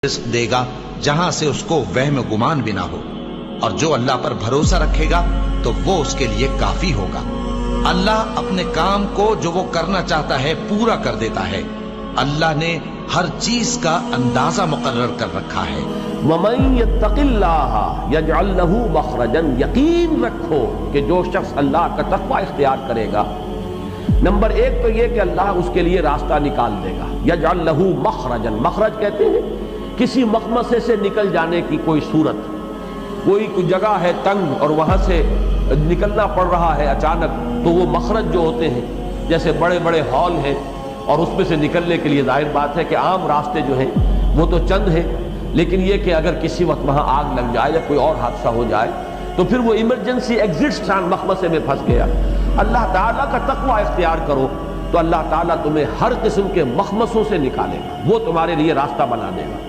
رزق دے گا جہاں سے اس کو وہم گمان بھی نہ ہو، اور جو اللہ پر بھروسہ رکھے گا تو وہ اس کے لیے کافی ہوگا۔ اللہ اپنے کام کو جو وہ کرنا چاہتا ہے پورا کر دیتا ہے۔ اللہ نے ہر چیز کا اندازہ مقرر کر رکھا ہے۔ وَمَن يَتَّقِ اللَّهَ يَجْعَل لَّهُ مَخْرَجًا، یقین رکھو کہ جو شخص اللہ کا تقوی اختیار کرے گا، نمبر ایک تو یہ کہ اللہ اس کے لیے راستہ نکال دے گا۔ یجعل لہ مخرجا، مخرج کہتے ہیں کسی مخمصے سے نکل جانے کی کوئی صورت، کوئی جگہ ہے تنگ اور وہاں سے نکلنا پڑ رہا ہے اچانک، تو وہ مخرج جو ہوتے ہیں، جیسے بڑے بڑے ہال ہیں اور اس میں سے نکلنے کے لیے ظاہر بات ہے کہ عام راستے جو ہیں وہ تو چند ہیں، لیکن یہ کہ اگر کسی وقت وہاں آگ لگ جائے یا کوئی اور حادثہ ہو جائے تو پھر وہ ایمرجنسی ایگزٹ مخمصے میں پھنس گیا۔ اللہ تعالیٰ کا تقوی اختیار کرو تو اللہ تعالیٰ تمہیں ہر قسم کے مخمصوں سے نکالے گا، وہ تمہارے لیے راستہ بنا دے گا۔